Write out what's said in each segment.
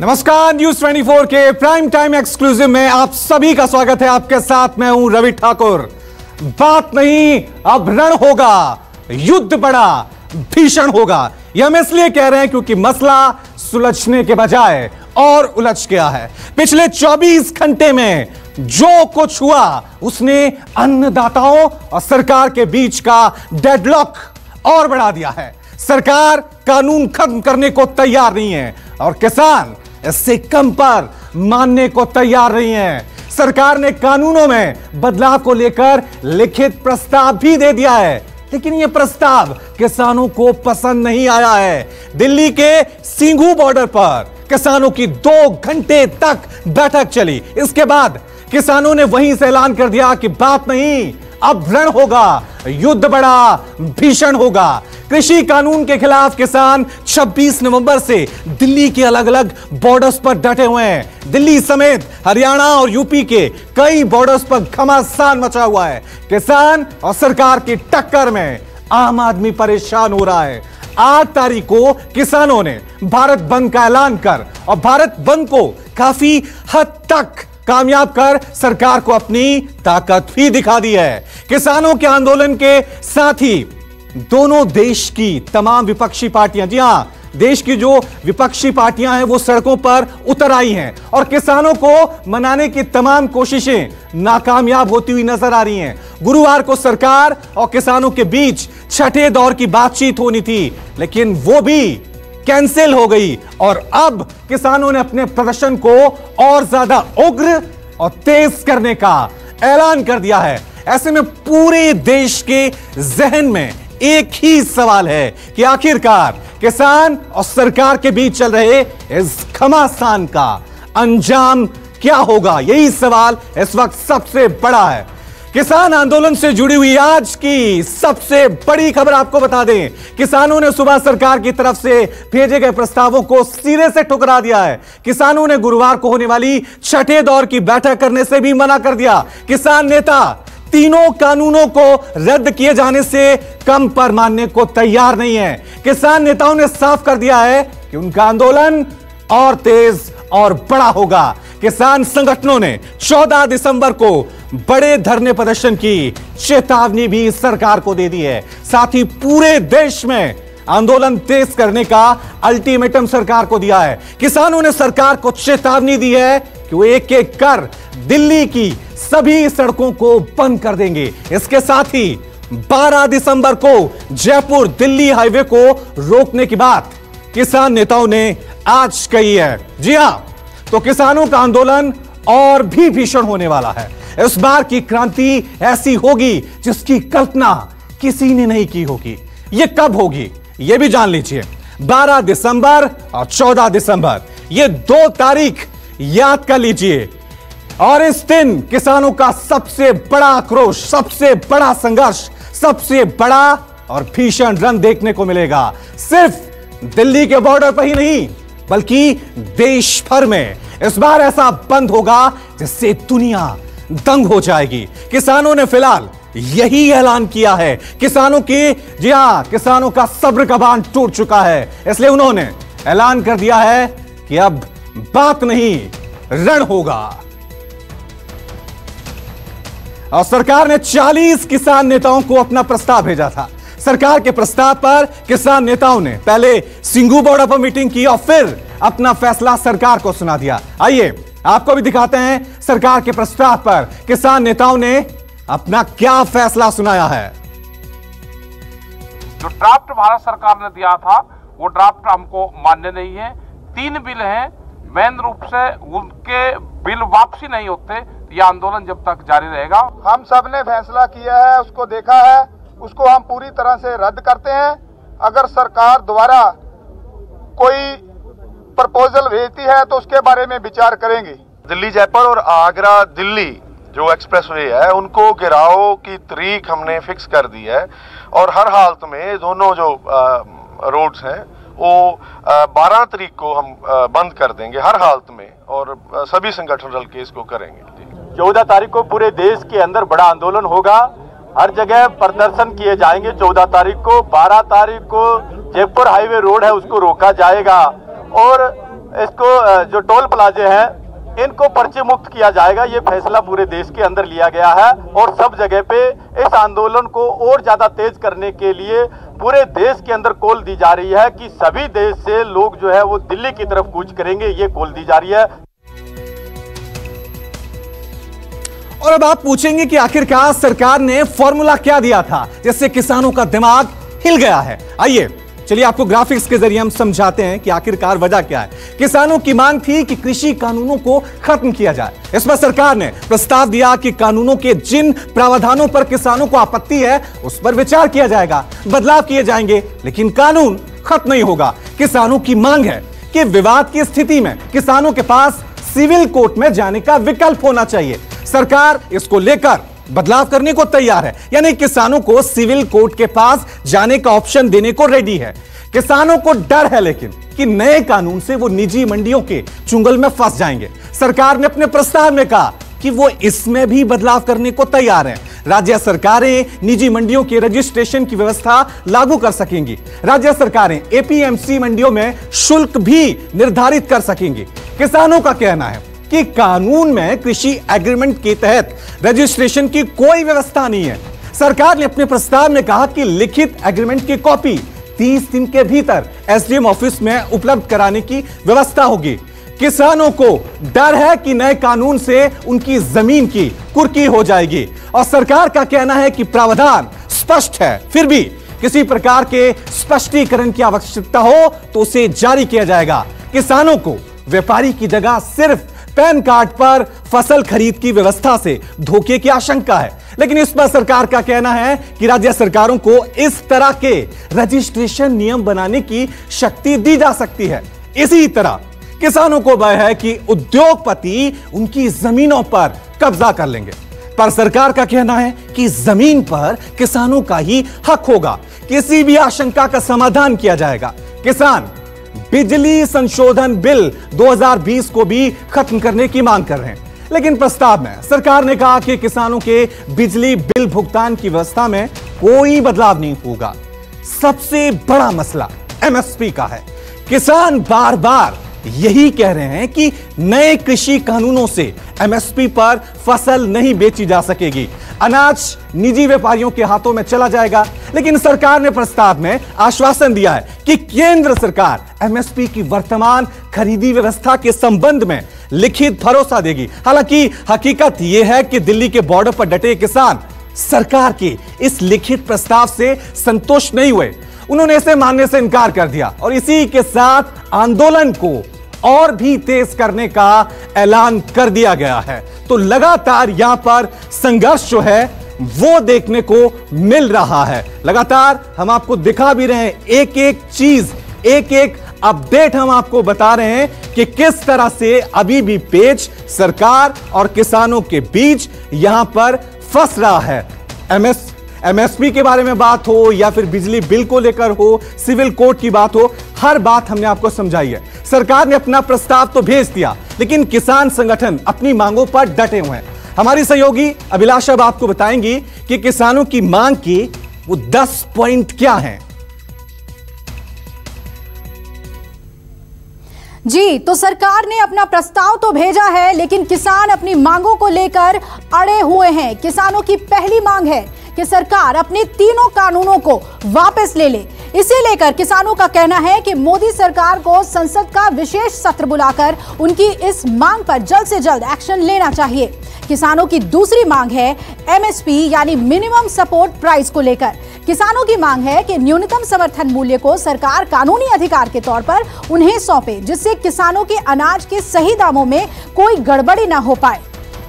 नमस्कार, न्यूज 24 के prime time exclusive में आप सभी का स्वागत है। आपके साथ मैं हूं रवि ठाकुर। बात नहीं, अब रण होगा, युद्ध बड़ा भीषण होगा। यह हम इसलिए कह रहे हैं क्योंकि मसला सुलझने के बजाय और उलझ गया है। पिछले 24 घंटे में जो कुछ हुआ उसने अन्नदाताओं और सरकार के बीच का डेडलॉक और बढ़ा दिया है। सरकार कानून खत्म करने को तैयार नहीं है और किसान इससे कम पर मानने को तैयार नहीं है। सरकार ने कानूनों में बदलाव को लेकर लिखित प्रस्ताव भी दे दिया है, लेकिन यह प्रस्ताव किसानों को पसंद नहीं आया है। दिल्ली के सिंघू बॉर्डर पर किसानों की 2 घंटे तक बैठक चली। इसके बाद किसानों ने वहीं से ऐलान कर दिया कि बात नहीं, अब रण होगा, युद्ध बड़ा भीषण होगा। कृषि कानून के खिलाफ किसान 26 नवंबर से दिल्ली के अलग अलग बॉर्डर्स पर डटे हुए हैं। दिल्ली समेत हरियाणा और यूपी के कई बॉर्डर्स पर घमासान मचा हुआ है। किसान और सरकार की टक्कर में आम आदमी परेशान हो रहा है। 8 तारीख को किसानों ने भारत बंद का ऐलान कर और भारत बंद को काफी हद तक कामयाब कर सरकार को अपनी ताकत भी दिखा दी है। किसानों के आंदोलन के साथ ही दोनों देश की तमाम विपक्षी पार्टियां, जी हां, देश की जो विपक्षी पार्टियां हैं वो सड़कों पर उतर आई हैं और किसानों को मनाने की तमाम कोशिशें नाकामयाब होती हुई नजर आ रही हैं। गुरुवार को सरकार और किसानों के बीच छठे दौर की बातचीत होनी थी, लेकिन वो भी कैंसिल हो गई और अब किसानों ने अपने प्रदर्शन को और ज्यादा उग्र और तेज करने का ऐलान कर दिया है। ऐसे में पूरे देश के जहन में एक ही सवाल है कि आखिरकार किसान और सरकार के बीच चल रहे इस घमासान का अंजाम क्या होगा। यही सवाल इस वक्त सबसे बड़ा है। किसान आंदोलन से जुड़ी हुई आज की सबसे बड़ी खबर आपको बता दें, किसानों ने सुबह सरकार की तरफ से भेजे गए प्रस्तावों को सिरे से ठुकरा दिया है। किसानों ने गुरुवार को होने वाली छठे दौर की बैठक करने से भी मना कर दिया। किसान नेता तीनों कानूनों को रद्द किए जाने से कम पर मानने को तैयार नहीं है। किसान नेताओं ने साफ कर दिया है कि उनका आंदोलन और तेज और बड़ा होगा। किसान संगठनों ने 14 दिसंबर को बड़े धरने प्रदर्शन की चेतावनी भी सरकार को दे दी है। साथ ही पूरे देश में आंदोलन तेज करने का अल्टीमेटम सरकार को दिया है। किसानों ने सरकार को चेतावनी दी है कि वो एक एक कर दिल्ली की सभी सड़कों को बंद कर देंगे। इसके साथ ही 12 दिसंबर को जयपुर दिल्ली हाईवे को रोकने की बात किसान नेताओं ने आज कही है। जी हां, तो किसानों का आंदोलन और भी भीषण होने वाला है। इस बार की क्रांति ऐसी होगी जिसकी कल्पना किसी ने नहीं की होगी। यह कब होगी यह भी जान लीजिए। 12 दिसंबर और 14 दिसंबर, ये 2 तारीख याद कर लीजिए। और इस दिन किसानों का सबसे बड़ा आक्रोश, सबसे बड़ा संघर्ष, सबसे बड़ा और भीषण रण देखने को मिलेगा। सिर्फ दिल्ली के बॉर्डर पर ही नहीं बल्कि देश भर में इस बार ऐसा बंद होगा जिससे दुनिया दंग हो जाएगी। किसानों ने फिलहाल यही ऐलान किया है। किसानों की, जी हां, किसानों का सब्र का बांध टूट चुका है, इसलिए उन्होंने ऐलान कर दिया है कि अब बात नहीं, रण होगा। और सरकार ने 40 किसान नेताओं को अपना प्रस्ताव भेजा था। सरकार के प्रस्ताव पर किसान नेताओं ने पहले सिंघू बॉर्डर पर मीटिंग की और फिर अपना फैसला सरकार को सुना दिया। आइए आपको भी दिखाते हैं सरकार के प्रस्ताव पर किसान नेताओं ने अपना क्या फैसला सुनाया है। जो ड्राफ्ट भारत सरकार ने दिया था वो ड्राफ्ट हमको मान्य नहीं है। 3 बिल हैं, मेन रूप से उनके बिल वापसी नहीं होते, यह आंदोलन जब तक जारी रहेगा। हम सब ने फैसला किया है, उसको देखा है, उसको हम पूरी तरह से रद्द करते हैं। अगर सरकार द्वारा कोई प्रपोजल भेजती है तो उसके बारे में विचार करेंगे। दिल्ली जयपुर और आगरा दिल्ली जो एक्सप्रेसवे है उनको गिराव की तारीख हमने फिक्स कर दी है और हर हालत में दोनों जो रोड्स हैं वो 12 तारीख को हम बंद कर देंगे हर हालत में और सभी संगठन रल के इसको करेंगे। 14 तारीख को पूरे देश के अंदर बड़ा आंदोलन होगा, हर जगह प्रदर्शन किए जाएंगे। 14 तारीख को, 12 तारीख को जयपुर हाईवे रोड है उसको रोका जाएगा और इसको जो टोल प्लाजे हैं इनको पर्चे मुक्त किया जाएगा। ये फैसला पूरे देश के अंदर लिया गया है और सब जगह पे इस आंदोलन को और ज्यादा तेज करने के लिए पूरे देश के अंदर कॉल दी जा रही है कि सभी देश से लोग जो है वो दिल्ली की तरफ कूच करेंगे, ये कॉल दी जा रही है। और अब आप पूछेंगे कि आखिरकार सरकार ने फॉर्मूला क्या दिया था जिससे किसानों का दिमाग हिल गया है। आइए चलिए आपको ग्राफिक्स के जरिए हम समझाते हैं कि आखिरकार वजह क्या है। किसानों की मांग थी कि कृषि कानूनों को खत्म किया जाए। इस पर सरकार ने प्रस्ताव दिया कि कानूनों के जिन प्रावधानों पर किसानों को आपत्ति है उस पर विचार किया जाएगा, बदलाव किए जाएंगे, लेकिन कानून खत्म नहीं होगा। किसानों की मांग है कि विवाद की स्थिति में किसानों के पास सिविल कोर्ट में जाने का विकल्प होना चाहिए। सरकार इसको लेकर बदलाव करने को तैयार है, यानी किसानों को सिविल कोर्ट के पास जाने का ऑप्शन देने को रेडी है। किसानों को डर है लेकिन कि नए कानून से वो निजी मंडियों के चुंगल में फंस जाएंगे। सरकार ने अपने प्रस्ताव में कहा कि वो इसमें भी बदलाव करने को तैयार है। राज्य सरकारें निजी मंडियों के रजिस्ट्रेशन की व्यवस्था लागू कर सकेंगी। राज्य सरकारें एपीएमसी मंडियों में शुल्क भी निर्धारित कर सकेंगी। किसानों का कहना है कि कानून में कृषि एग्रीमेंट के तहत रजिस्ट्रेशन की कोई व्यवस्था नहीं है। सरकार ने अपने प्रस्ताव में कहा कि लिखित एग्रीमेंट की कॉपी 30 दिन के भीतर एसडीएम ऑफिस में उपलब्ध कराने की व्यवस्था होगी। किसानों को डर है कि नए कानून से उनकी जमीन की कुर्की हो जाएगी और सरकार का कहना है कि प्रावधान स्पष्ट है, फिर भी किसी प्रकार के स्पष्टीकरण की आवश्यकता हो तो उसे जारी किया जाएगा। किसानों को व्यापारी की जगह सिर्फ पैन कार्ड पर फसल खरीद की व्यवस्था से धोखे की आशंका है, लेकिन इस पर सरकार का कहना है कि राज्य सरकारों को इस तरह के रजिस्ट्रेशन नियम बनाने की शक्ति दी जा सकती है। इसी तरह किसानों को भय है कि उद्योगपति उनकी जमीनों पर कब्जा कर लेंगे, पर सरकार का कहना है कि जमीन पर किसानों का ही हक होगा। किसी भी आशंका का समाधान किया जाएगा। किसान बिजली संशोधन बिल 2020 को भी खत्म करने की मांग कर रहे हैं, लेकिन प्रस्ताव में सरकार ने कहा कि किसानों के बिजली बिल भुगतान की व्यवस्था में कोई बदलाव नहीं होगा। सबसे बड़ा मसला एमएसपी का है। किसान बार बार यही कह रहे हैं कि नए कृषि कानूनों से एमएसपी पर फसल नहीं बेची जा सकेगी, अनाज निजी व्यापारियों के हाथों में चला जाएगा। लेकिन सरकार ने प्रस्ताव में आश्वासन दिया है कि केंद्र सरकार एमएसपी की वर्तमान खरीदी व्यवस्था के संबंध में लिखित भरोसा देगी। हालांकि हकीकत यह है कि दिल्ली के बॉर्डर पर डटे किसान सरकार के इस लिखित प्रस्ताव से संतुष्ट नहीं हुए। उन्होंने इसे मानने से इनकार कर दिया और इसी के साथ आंदोलन को और भी तेज करने का ऐलान कर दिया गया है। तो लगातार यहां पर संघर्ष जो है वो देखने को मिल रहा है। लगातार हम आपको दिखा भी रहे हैं, एक एक चीज, एक एक अपडेट हम आपको बता रहे हैं कि किस तरह से अभी भी पेच सरकार और किसानों के बीच यहां पर फंस रहा है। एमएसपी के बारे में बात हो या फिर बिजली बिल को लेकर हो, सिविल कोर्ट की बात हो, हर बात हमने आपको समझाई है। सरकार ने अपना प्रस्ताव तो भेज दिया, लेकिन किसान संगठन अपनी मांगों पर डटे हुए हैं। हमारी सहयोगी अभिलाषा अब आपको बताएंगी कि किसानों की मांग की वो 10 पॉइंट क्या हैं। जी, तो सरकार ने अपना प्रस्ताव तो भेजा है, लेकिन किसान अपनी मांगों को लेकर अड़े हुए हैं। किसानों की पहली मांग है कि सरकार अपने तीनों कानूनों को वापस ले ले। इसे लेकर किसानों का कहना है कि मोदी सरकार को संसद का विशेष सत्र बुलाकर उनकी इस मांग पर जल्द से जल्द एक्शन लेना चाहिए। किसानों की दूसरी मांग है एमएसपी यानी मिनिमम सपोर्ट प्राइस को लेकर। किसानों की मांग है कि न्यूनतम समर्थन मूल्य को सरकार कानूनी अधिकार के तौर पर उन्हें सौंपे, जिससे किसानों के अनाज के सही दामों में कोई गड़बड़ी ना हो पाए।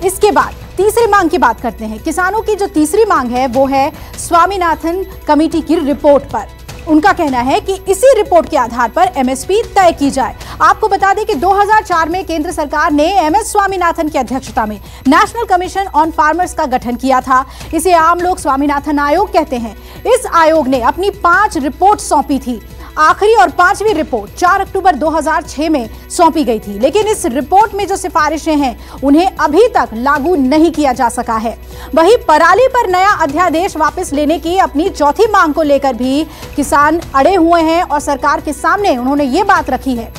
इसके बाद तीसरी मांग की बात करते हैं। किसानों की जो तीसरी मांग है वो है स्वामीनाथन कमेटी की रिपोर्ट पर। उनका कहना है कि इसी रिपोर्ट के आधार पर एमएसपी तय की जाए। आपको बता दें कि 2004 में केंद्र सरकार ने एमएस स्वामीनाथन की अध्यक्षता में नेशनल कमीशन ऑन फार्मर्स का गठन किया था। इसे आम लोग स्वामीनाथन आयोग कहते हैं। इस आयोग ने अपनी 5 रिपोर्ट सौंपी थी। आखिरी और 5वीं रिपोर्ट 4 अक्टूबर 2006 में सौंपी गई थी, लेकिन इस रिपोर्ट में जो सिफारिशें हैं उन्हें अभी तक लागू नहीं किया जा सका है। वहीं पराली पर नया अध्यादेश वापस लेने की अपनी चौथी मांग को लेकर भी किसान अड़े हुए हैं और सरकार के सामने उन्होंने ये बात रखी है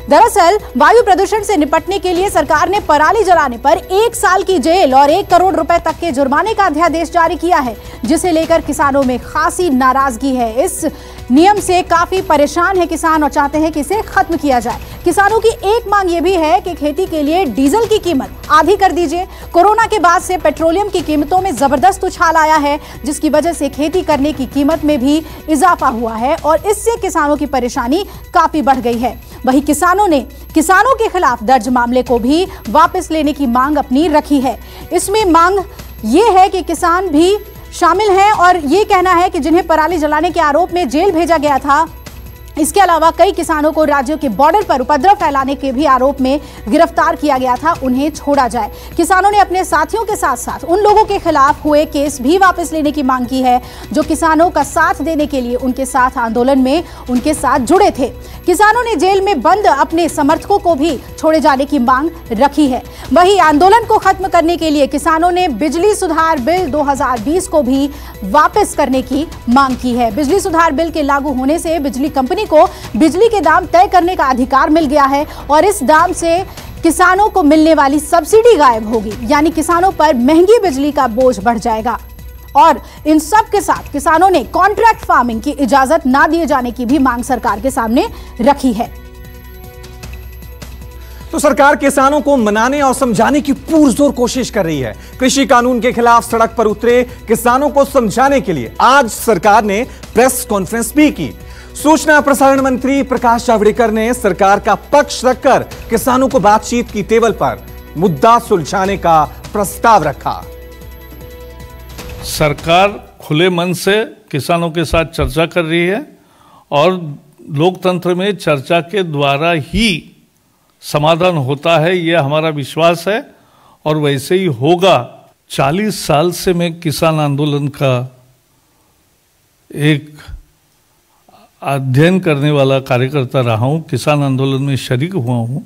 दरअसल वायु प्रदूषण से निपटने के लिए सरकार ने पराली जलाने पर 1 साल की जेल और 1 करोड़ रुपए तक के जुर्माने का अध्यादेश जारी किया है, जिसे लेकर किसानों में खासी नाराजगी है। इस नियम से काफी परेशान है किसान और चाहते हैं कि इसे खत्म किया जाए। किसानों की एक मांग ये भी है कि खेती के लिए डीजल की कीमत आधी कर दीजिए। कोरोना के बाद से पेट्रोलियम की कीमतों में जबरदस्त उछाल आया है, जिसकी वजह से खेती करने की कीमत में भी इजाफा हुआ है और इससे किसानों की परेशानी काफी बढ़ गई है। वहीं किसानों ने किसानों के खिलाफ दर्ज मामले को भी वापस लेने की मांग अपनी रखी है। इसमें मांग ये है कि किसान भी शामिल हैं और ये कहना है कि जिन्हें पराली जलाने के आरोप में जेल भेजा गया था, इसके अलावा कई किसानों को राज्यों के बॉर्डर पर उपद्रव फैलाने के भी आरोप में गिरफ्तार किया गया था, उन्हें छोड़ा जाए। किसानों ने अपने साथियों के साथ साथ उन लोगों के खिलाफ हुए केस भी वापस लेने की मांग की है जो किसानों का साथ देने के लिए उनके साथ आंदोलन में उनके साथ जुड़े थे। किसानों ने जेल में बंद अपने समर्थकों को भी छोड़े जाने की मांग रखी है। वहीं आंदोलन को खत्म करने के लिए किसानों ने बिजली सुधार बिल 2020 को भी वापस करने की मांग की है। बिजली सुधार बिल के लागू होने से बिजली कंपनी को बिजली के दाम तय करने का अधिकार मिल गया है और इस दाम से किसानों को मिलने वाली सब्सिडी गायब होगी, यानी किसानों पर महंगी बिजली का बोझ बढ़ जाएगा। और इन सब के साथ किसानों ने कॉन्ट्रैक्ट फार्मिंग की इजाजत ना दिए जाने की भी मांग सरकार के सामने रखी है। तो सरकार किसानों को मनाने और समझाने की पुरजोर कोशिश कर रही है। कृषि कानून के खिलाफ सड़क पर उतरे किसानों को समझाने के लिए आज सरकार ने प्रेस कॉन्फ्रेंस भी की। सूचना प्रसारण मंत्री प्रकाश जावड़ेकर ने सरकार का पक्ष रखकर किसानों को बातचीत की टेबल पर मुद्दा सुलझाने का प्रस्ताव रखा। सरकार खुले मन से किसानों के साथ चर्चा कर रही है और लोकतंत्र में चर्चा के द्वारा ही समाधान होता है, यह हमारा विश्वास है और वैसे ही होगा। 40 साल से मैं किसान आंदोलन का एक अध्ययन करने वाला कार्यकर्ता रहा हूँ, किसान आंदोलन में शरीक हुआ हूँ,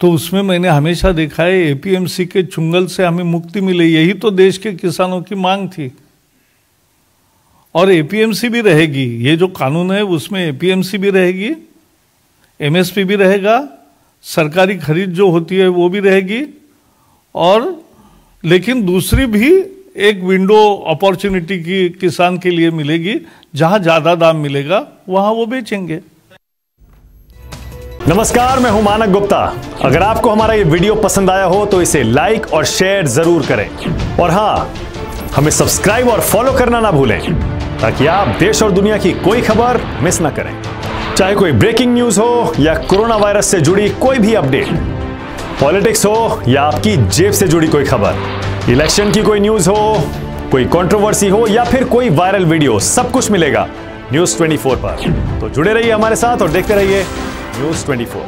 तो उसमें मैंने हमेशा देखा है एपीएमसी के चुंगल से हमें मुक्ति मिले, यही तो देश के किसानों की मांग थी। और एपीएमसी भी रहेगी, ये जो कानून है उसमें एपीएमसी भी रहेगी, एमएसपी भी रहेगा, सरकारी खरीद जो होती है वो भी रहेगी, और लेकिन दूसरी भी एक विंडो अपॉर्चुनिटी की किसान के लिए मिलेगी, जहां ज्यादा दाम मिलेगा वहां वो बेचेंगे। नमस्कार, मैं हूं मानक गुप्ता। अगर आपको हमारा ये वीडियो पसंद आया हो तो इसे लाइक और शेयर जरूर करें और हाँ, हमें सब्सक्राइब और फॉलो करना ना भूलें ताकि आप देश और दुनिया की कोई खबर मिस ना करें। चाहे कोई ब्रेकिंग न्यूज हो या कोरोना वायरस से जुड़ी कोई भी अपडेट, पॉलिटिक्स हो या आपकी जेब से जुड़ी कोई खबर, इलेक्शन की कोई न्यूज हो, कोई कंट्रोवर्सी हो या फिर कोई वायरल वीडियो, सब कुछ मिलेगा न्यूज़ 24 पर। तो जुड़े रहिए हमारे साथ और देखते रहिए न्यूज़ 24।